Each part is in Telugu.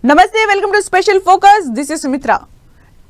నమస్తే, welcome to special focus. This is Sumitra.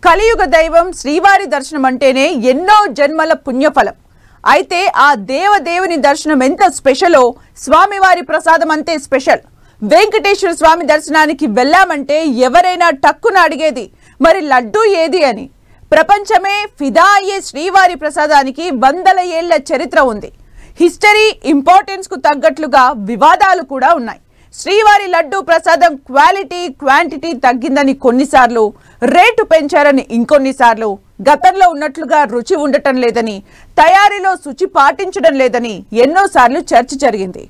కలియుగ దైవం శ్రీవారి దర్శనం అంటేనే ఎన్నో జన్మల పుణ్యఫలం. అయితే ఆ దేవదేవుని దర్శనం ఎంత స్పెషలో స్వామివారి ప్రసాదం అంతే స్పెషల్. వెంకటేశ్వర స్వామి దర్శనానికి వెళ్ళామంటే ఎవరైనా టక్కున అడిగేది మరి లడ్డూ ఏది అని. ప్రపంచమే ఫిదా అయ్యే శ్రీవారి ప్రసాదానికి వందల ఏళ్ల చరిత్ర ఉంది. హిస్టరీ ఇంపార్టెన్స్ కు తగ్గట్లుగా వివాదాలు కూడా ఉన్నాయి. శ్రీవారి లడ్డూ ప్రసాదం క్వాలిటీ క్వాంటిటీ తగ్గిందని కొన్నిసార్లు, రేటు పెంచారని ఇంకొన్నిసార్లు, గతంలో ఉన్నట్లుగా రుచి ఉండటం లేదని, తయారీలో శుచి పాటించడం లేదని ఎన్నోసార్లు చర్చ జరిగింది.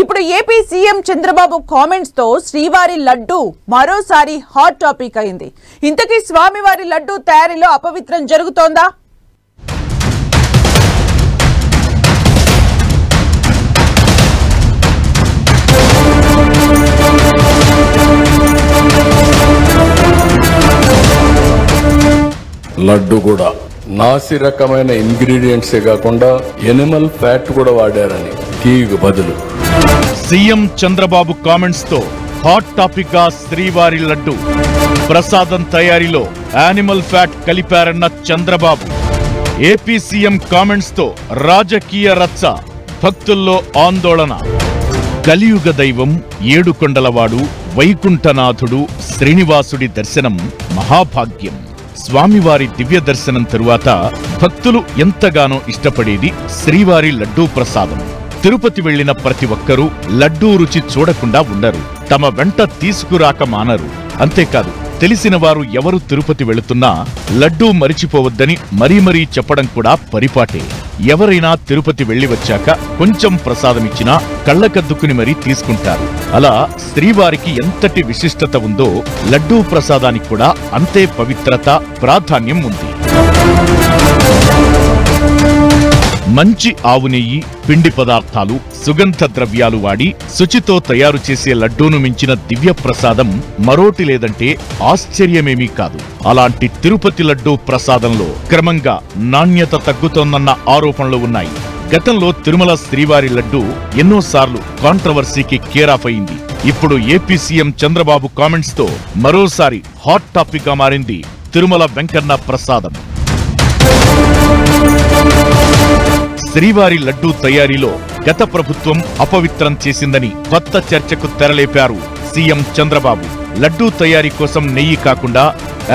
ఇప్పుడు ఏపీ సీఎం చంద్రబాబు కామెంట్స్ తో శ్రీవారి లడ్డూ మరోసారి హాట్ టాపిక్ అయింది. ఇంతకీ స్వామివారి లడ్డూ తయారీలో అపవిత్రం జరుగుతోందా? లడ్డు కూడా నాసి రకమైన ఇంగ్రీడియంట్సే కాకుండా ఎనిమల్ ఫ్యాట్ కూడా వాడారని ఘీకి బదులు. సీఎం చంద్రబాబు కామెంట్స్ తో హాట్ టాపిక్ గా శ్రీవారి లడ్డు ప్రసాదం తయారీలో యానిమల్ ఫ్యాట్ కలిపారన్న చంద్రబాబు. ఏపీ సీఎం కామెంట్స్ తో రాజకీయ రచ్చ, భక్తుల్లో ఆందోళన. కలియుగ దైవం ఏడుకొండలవాడు వైకుంఠనాథుడు శ్రీనివాసుడి దర్శనం మహాభాగ్యం. స్వామివారి దివ్య దర్శనం తరువాత భక్తులు ఎంతగానో ఇష్టపడేది శ్రీవారి లడ్డూ ప్రసాదం. తిరుపతి వెళ్లిన ప్రతి ఒక్కరూ లడ్డూ రుచి చూడకుండా ఉండరు, తమ వెంట తీసుకురాక మానరు. అంతేకాదు, తెలిసిన వారు ఎవరు తిరుపతి వెళుతున్నా లడ్డూ మరిచిపోవద్దని మరీ చెప్పడం కూడా పరిపాటే. ఎవరైనా తిరుపతి వెళ్లి వచ్చాక కొంచెం ప్రసాదమిచ్చినా కళ్ళకద్దుకుని మరీ తీసుకుంటారు. అలా శ్రీవారికి ఎంతటి విశిష్టత ఉందో లడ్డూ ప్రసాదానికి కూడా అంతే పవిత్రత, ప్రాధాన్యం ఉంది. మంచి ఆవు నెయ్యి, పిండి పదార్థాలు, సుగంధ ద్రవ్యాలు వాడి శుచితో తయారు చేసే లడ్డూను మించిన దివ్య ప్రసాదం మరోటి లేదంటే ఆశ్చర్యమేమీ కాదు. అలాంటి తిరుపతి లడ్డూ ప్రసాదంలో క్రమంగా నాణ్యత తగ్గుతోందన్న ఆరోపణలు ఉన్నాయి. గతంలో తిరుమల శ్రీవారి లడ్డూ ఎన్నోసార్లు కాంట్రవర్సీకి కేరాఫ్ అయింది. ఇప్పుడు ఏపీ సీఎం చంద్రబాబు కామెంట్స్ తో మరోసారి హాట్ టాపిక్ గా మారింది తిరుమల వెంకన్న ప్రసాదం. శ్రీవారి లడ్డూ తయారీలో గత ప్రభుత్వం అపవిత్రం చేసిందని కొత్త చర్చకు తెరలేపారు సీఎం చంద్రబాబు. లడ్డూ తయారీ కోసం నెయ్యి కాకుండా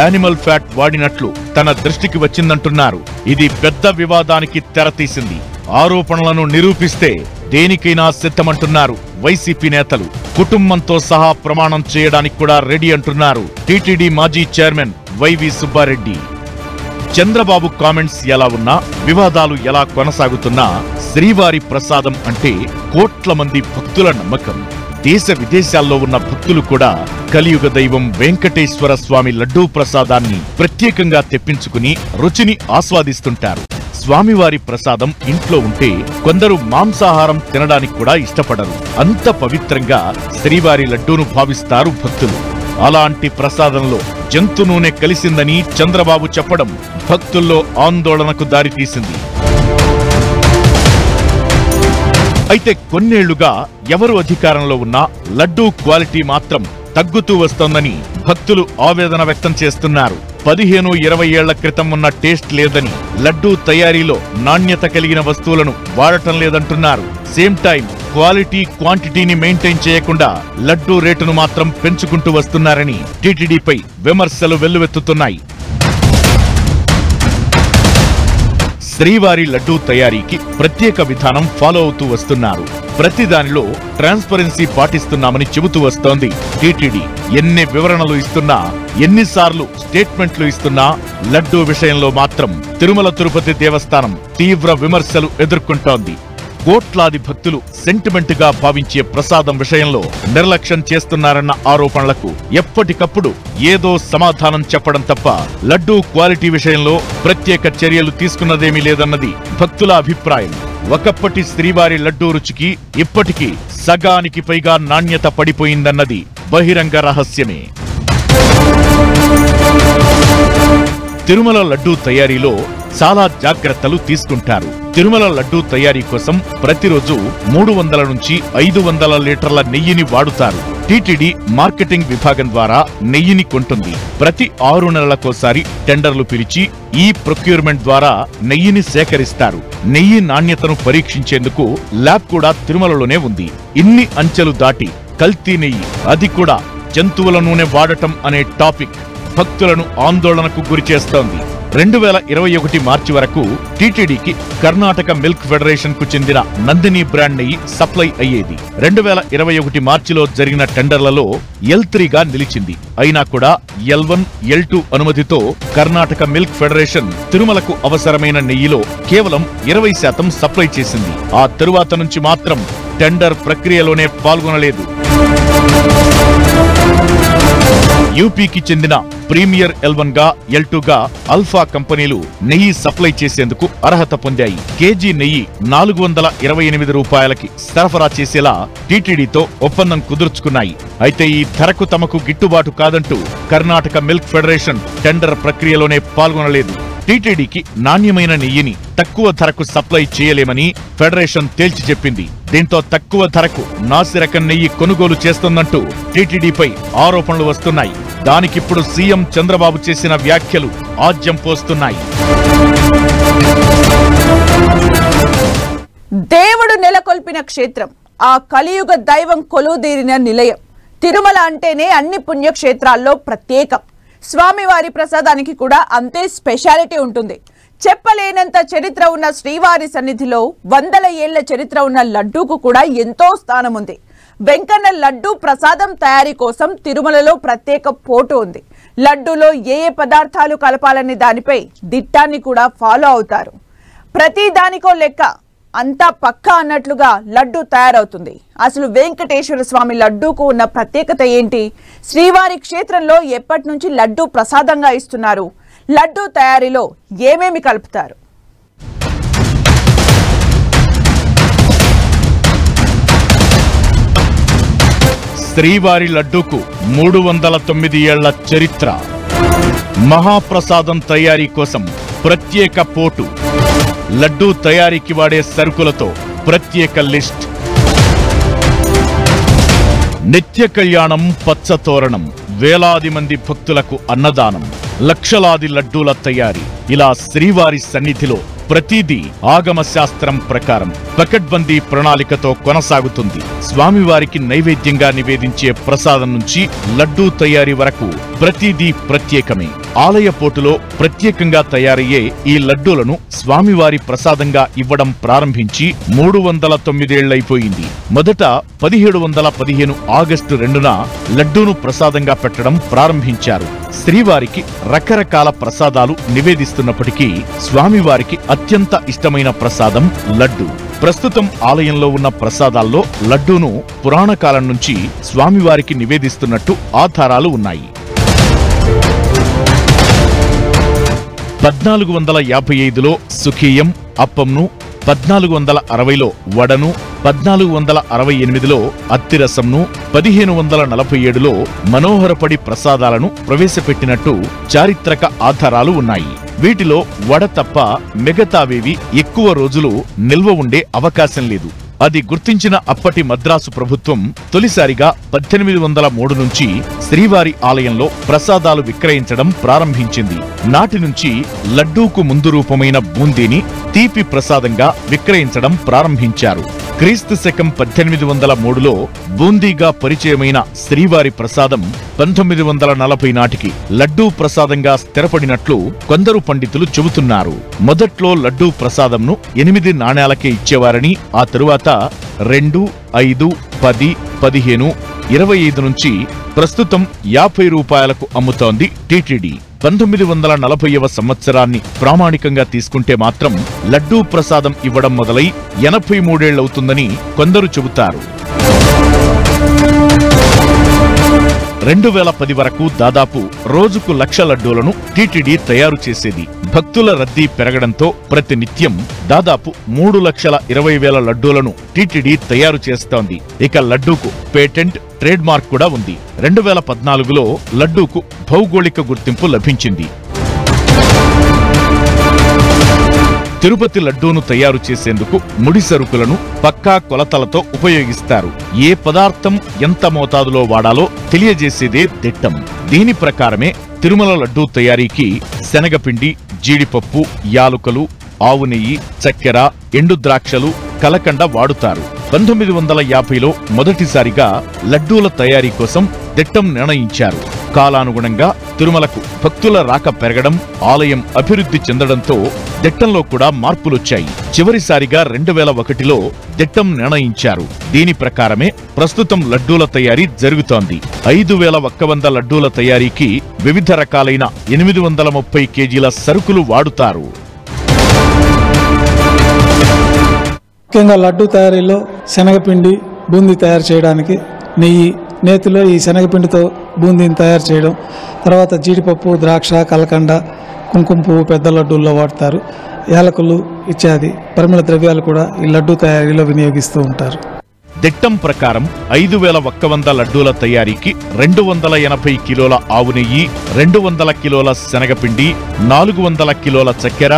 యానిమల్ ఫ్యాట్ వాడినట్లు తన దృష్టికి వచ్చిందంటున్నారు. ఇది పెద్ద వివాదానికి తెరతీసింది. ఆరోపణలను నిరూపిస్తే దేనికైనా సిద్ధమంటున్నారు వైసీపీ నేతలు. కుటుంబంతో సహా ప్రమాణం చేయడానికి కూడా రెడీ అంటున్నారు టీటీడీ మాజీ చైర్మన్ వైవి సుబ్బారెడ్డి. చంద్రబాబు కామెంట్స్ ఎలా ఉన్నా, వివాదాలు ఎలా కొనసాగుతున్నా, శ్రీవారి ప్రసాదం అంటే కోట్ల మంది భక్తుల నమ్మకం. దేశ విదేశాల్లో ఉన్న భక్తులు కూడా కలియుగ దైవం వెంకటేశ్వర స్వామి లడ్డూ ప్రసాదాన్ని ప్రత్యేకంగా తెప్పించుకుని రుచిని ఆస్వాదిస్తుంటారు. స్వామివారి ప్రసాదం ఇంట్లో ఉంటే కొందరు మాంసాహారం తినడానికి కూడా ఇష్టపడరు. అంత పవిత్రంగా శ్రీవారి లడ్డూను భావిస్తారు భక్తులు. అలాంటి ప్రసాదంలో జంతు నూనె కలిసిందని చంద్రబాబు చెప్పడం భక్తుల్లో ఆందోళనకు దారితీసింది. అయితే కొన్నేళ్లుగా ఎవరు అధికారంలో ఉన్నా లడ్డూ క్వాలిటీ మాత్రం తగ్గుతూ వస్తోందని భక్తులు ఆవేదన వ్యక్తం చేస్తున్నారు. 15-20 ఏళ్ల క్రితం ఉన్న టేస్ట్ లేదని, లడ్డూ తయారీలో నాణ్యత కలిగిన వస్తువులను వాడటం లేదంటున్నారు. సేమ్ టైం క్వాలిటీ క్వాంటిటీని మెయింటైన్ చేయకుండా లడ్డూ రేటును మాత్రం పెంచుకుంటూ వస్తున్నారని టీటీడీపై విమర్శలు వెల్లువెత్తుతున్నాయి. శ్రీవారి లడ్డూ తయారీకి ప్రత్యేక విధానం ఫాలో అవుతూ వస్తున్నారు. ప్రతి దానిలో ట్రాన్స్పరెన్సీ పాటిస్తున్నామని చెబుతూ వస్తోంది టీటీడీ. ఎన్ని వివరణలు ఇస్తున్నా, ఎన్నిసార్లు స్టేట్మెంట్లు ఇస్తున్నా లడ్డూ విషయంలో మాత్రం తిరుమల తిరుపతి దేవస్థానం తీవ్ర విమర్శలు ఎదుర్కొంటోంది. కోట్లాది భక్తులు సెంటిమెంట్ గా భావించే ప్రసాదం విషయంలో నిర్లక్ష్యం చేస్తున్నారన్న ఆరోపణలకు ఎప్పటికప్పుడు ఏదో సమాధానం చెప్పడం తప్ప లడ్డూ క్వాలిటీ విషయంలో ప్రత్యేక చర్యలు తీసుకున్నదేమీ లేదన్నది భక్తుల అభిప్రాయం. ఒకప్పటి శ్రీవారి లడ్డూ రుచికి ఇప్పటికీ సగానికి పైగా నాణ్యత పడిపోయిందన్నది బహిరంగ రహస్యమే. తిరుమల లడ్డూ తయారీలో చాలా జాగ్రత్తలు తీసుకుంటారు. తిరుమల లడ్డూ తయారీ కోసం ప్రతిరోజు 300 నుంచి 500 లీటర్ల నెయ్యిని వాడుతారు. టీటీడీ మార్కెటింగ్ విభాగం ద్వారా నెయ్యిని కొంటుంది. ప్రతి 6 నెలలకోసారి టెండర్లు పిలిచి ఈ ప్రొక్యూర్మెంట్ ద్వారా నెయ్యిని సేకరిస్తారు. నెయ్యి నాణ్యతను పరీక్షించేందుకు ల్యాబ్ కూడా తిరుమలలోనే ఉంది. ఇన్ని అంచెలు దాటి కల్తీ నెయ్యి, అది కూడా జంతువుల నూనె వాడటం అనే టాపిక్ భక్తులను ఆందోళనకు గురిచేస్తోంది. 2021 మార్చి వరకు టీటీడీకి కర్ణాటక మిల్క్ ఫెడరేషన్ కు చెందిన నందిని బ్రాండ్ నెయ్యి సప్లై అయ్యేది. 2021 మార్చిలో జరిగిన టెండర్లలో L3గా నిలిచింది. అయినా కూడా L1, L2 అనుమతితో కర్ణాటక మిల్క్ ఫెడరేషన్ తిరుమలకు అవసరమైన నెయ్యిలో కేవలం 20% సప్లై చేసింది. ఆ తరువాత నుంచి మాత్రం టెండర్ ప్రక్రియలోనే పాల్గొనలేదు. యూపీకి చెందిన ప్రీమియర్ L1 గా L2 గా అల్ఫా కంపెనీలు నెయ్యి సప్లై చేసేందుకు అర్హత పొందాయి. కేజీ నెయ్యి 428 రూపాయలకి సరఫరా చేసేలా టీటీడీతో ఒప్పందం కుదుర్చుకున్నాయి. అయితే ఈ ధరకు తమకు గిట్టుబాటు కాదంటూ కర్ణాటక మిల్క్ ఫెడరేషన్ టెండర్ ప్రక్రియలోనే పాల్గొనలేదు. టీటీడీకి నాణ్యమైన నెయ్యిని తక్కువ ధరకు సప్లై చేయలేమని ఫెడరేషన్ తేల్చి చెప్పింది. దీంతో తక్కువ ధరకు నాసిరకం నెయ్యి కొనుగోలు చేస్తుందంటూ టీటీడీపై ఆరోపణలు వస్తున్నాయి. దానికిప్పుడు సీఎం చంద్రబాబు చేసిన వ్యాఖ్యలు ఆజ్యం పోస్తున్నాయి. దేవుడు నెలకొల్పిన క్షేత్రం, ఆ కలియుగ దైవం కొలువుదీరిన నిలయం తిరుమల అంటేనే అన్ని పుణ్యక్షేత్రాల్లో ప్రత్యేకం. స్వామివారి ప్రసాదానికి కూడా అంతే స్పెషాలిటీ ఉంటుంది. చెప్పలేనంత చరిత్ర ఉన్న శ్రీవారి సన్నిధిలో 100 ఏళ్ల చరిత్ర ఉన్న లడ్డూకు కూడా ఎంతో స్థానం ఉంది. వెంకన్న లడ్డూ ప్రసాదం తయారీ కోసం తిరుమలలో ప్రత్యేక పోటు ఉంది. లడ్డూలో ఏ పదార్థాలు కలపాలనే దానిపై దిట్టాన్ని కూడా ఫాలో అవుతారు. ప్రతి దానికో లెక్క, అంతా పక్కా అన్నట్లుగా లడ్డూ తయారవుతుంది. అసలు వెంకటేశ్వర స్వామి లడ్డూకు ఉన్న ప్రత్యేకత ఏంటి? శ్రీవారి క్షేత్రంలో ఎప్పటి నుంచి లడ్డూ ప్రసాదంగా ఇస్తున్నారు? లడ్డూ తయారీలో ఏమేమి కలుపుతారు? శ్రీవారి లడ్డూకు 309 ఏళ్ల చరిత్ర. మహాప్రసాదం తయారీ కోసం ప్రత్యేక పోటు, లడ్డూ తయారీకి వాడే సరుకులతో ప్రత్యేక లిస్ట్, నిత్య కళ్యాణం, పచ్చతోరణం, వేలాది మంది భక్తులకు అన్నదానం, లక్షలాది లడ్డూల తయారీ. ఇలా శ్రీవారి సన్నిధిలో ప్రతిదీ ఆగమ శాస్త్రం ప్రకారం పకడ్బందీ ప్రణాళికతో కొనసాగుతుంది. స్వామివారికి నైవేద్యంగా నివేదించే ప్రసాదం నుంచి లడ్డూ తయారీ వరకు ప్రతిదీ ప్రత్యేకమే. ఆలయ పోటులో ప్రత్యేకంగా తయారయ్యే ఈ లడ్డూలను స్వామివారి ప్రసాదంగా ఇవ్వడం ప్రారంభించి 309 ఏళ్లైపోయింది. మొదట 1715 ఆగస్టు 2న లడ్డూను ప్రసాదంగా పెట్టడం ప్రారంభించారు. శ్రీవారికి రకరకాల ప్రసాదాలు నివేదిస్తున్నప్పటికీ స్వామివారికి అత్యంత ఇష్టమైన ప్రసాదం లడ్డూ. ప్రస్తుతం ఆలయంలో ఉన్న ప్రసాదాల్లో లడ్డూను పురాణకాలం నుంచి స్వామివారికి నివేదిస్తున్నట్టు ఆధారాలు ఉన్నాయి. 1455లో సుఖీయం, అప్పంను, 1460లో వడను, 1468లో అత్తిరసంను, 1547లో మనోహరపడి ప్రసాదాలను ప్రవేశపెట్టినట్టు చారిత్రక ఆధారాలు ఉన్నాయి. వీటిలో వడ తప్ప మిగతావేవి ఎక్కువ రోజులు నిల్వ ఉండే అవకాశం లేదు. అది గుర్తించిన అప్పటి మద్రాసు ప్రభుత్వం తొలిసారిగా 1803 నుంచి శ్రీవారి ఆలయంలో ప్రసాదాలు విక్రయించడం ప్రారంభించింది. నాటి నుంచి లడ్డూకు ముందు రూపమైన బూందీని తీపి ప్రసాదంగా విక్రయించడం ప్రారంభించారు. క్రీస్తు శకం 1803లో బూందీగా పరిచయమైన శ్రీవారి ప్రసాదం 1940 నాటికి లడ్డూ ప్రసాదంగా స్థిరపడినట్లు కొందరు పండితులు చెబుతున్నారు. మొదట్లో లడ్డూ ప్రసాదంను 8 నాణేలకే ఇచ్చేవారని, ఆ తరువాత 2, 5, 10, 15, 25 నుంచి ప్రస్తుతం 50 రూపాయలకు అమ్ముతోంది టీటీడీ. 1940వ సంవత్సరాన్ని ప్రామాణికంగా తీసుకుంటే మాత్రం లడ్డూ ప్రసాదం ఇవ్వడం మొదలై 83 ఏళ్లవుతుందని కొందరు చెబుతారు. 2010 వరకు దాదాపు రోజుకు 1,00,000 లడ్డూలను టీటీడీ తయారు చేసేది. భక్తుల రద్దీ పెరగడంతో ప్రతినిత్యం దాదాపు 3,20,000 లడ్డూలను టీటీడీ తయారు చేస్తోంది. ఇక లడ్డూకు పేటెంట్, ట్రేడ్ మార్క్ కూడా ఉంది. 2014లో లడ్డూకు భౌగోళిక గుర్తింపు లభించింది. తిరుపతి లడ్డూను తయారు చేసేందుకు ముడి సరుకులను పక్కా కొలతలతో ఉపయోగిస్తారు. ఏ పదార్థం ఎంత మోతాదులో వాడాలో తెలియజేసేదే దిట్టం. దీని ప్రకారమే తిరుమల లడ్డూ తయారీకి శనగపిండి, జీడిపప్పు, యాలుకలు, ఆవు నెయ్యి, చక్కెర, ఎండు ద్రాక్షలు, కలకండ వాడుతారు. 1950లో మొదటిసారిగా లడ్డూల తయారీ కోసం దిట్టం నిర్ణయించారు. కాలానుగుణంగా తిరుమలకు భక్తుల రాక పెరగడం, ఆలయం అభివృద్ధి చెందడంతో దిట్టంలో కూడా మార్పులొచ్చాయి. చివరిసారిగా 2001లో దిట్టం నిర్ణయించారు. దీని ప్రకారమే ప్రస్తుతం లడ్డూల తయారీ జరుగుతోంది. 5100 లడ్డూల తయారీకి వివిధ రకాలైన 830 కేజీల సరుకులు వాడుతారు. ముఖ్యంగా లడ్డూ తయారీలో శనగపిండి, బూందీ తయారు చేయడానికి నెయ్యి, నేతిలో ఈ శనగపిండితో బూందీని తయారు చేయడం, తర్వాత జీడిపప్పు, ద్రాక్ష, కలకండ, కుంకుమ పువ్వు పెద్ద లడ్డూల్లో వాడతారు. యాలకులు ఇత్యాది పరిమళ ద్రవ్యాలు కూడా ఈ లడ్డూ తయారీలో వినియోగిస్తూ ఉంటారు. దిట్టం ప్రకారం 5100 లడ్డూల తయారీకి 280 కిలోల ఆవు నెయ్యి, 200 కిలోల శనగపిండి, 400 కిలోల చక్కెర,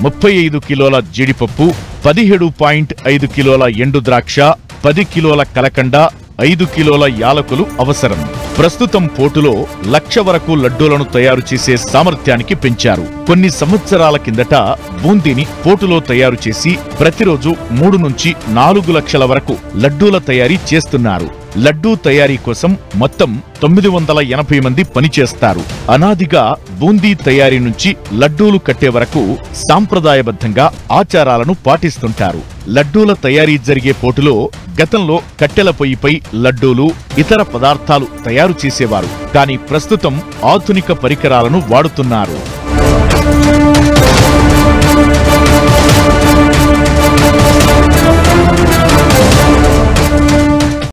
35 కిలోల జీడిపప్పు, 17.5 కిలోల ఎండు ద్రాక్ష, 10 కిలోల కలకండ, 5 కిలోల యాలకులు అవసరం. ప్రస్తుతం పోటులో 1,00,000 వరకు లడ్డూలను తయారు చేసే సామర్థ్యానికి పెంచారు. కొన్ని సంవత్సరాల కిందట బూందీని పోటులో తయారు చేసి ప్రతిరోజు 3 నుంచి 4 లక్షల వరకు లడ్డూల తయారీ చేస్తున్నారు. లడ్డూ తయారీ కోసం మొత్తం 980 మంది పనిచేస్తారు. అనాదిగా బూందీ తయారీ నుంచి లడ్డూలు కట్టే వరకు సాంప్రదాయబద్ధంగా ఆచారాలను పాటిస్తుంటారు. లడ్డూల తయారీ జరిగే పోటులో గతంలో కట్టెల పొయ్యిపై లడ్డూలు, ఇతర పదార్థాలు తయారు చేసేవారు. కానీ ప్రస్తుతం ఆధునిక పరికరాలను వాడుతున్నారు.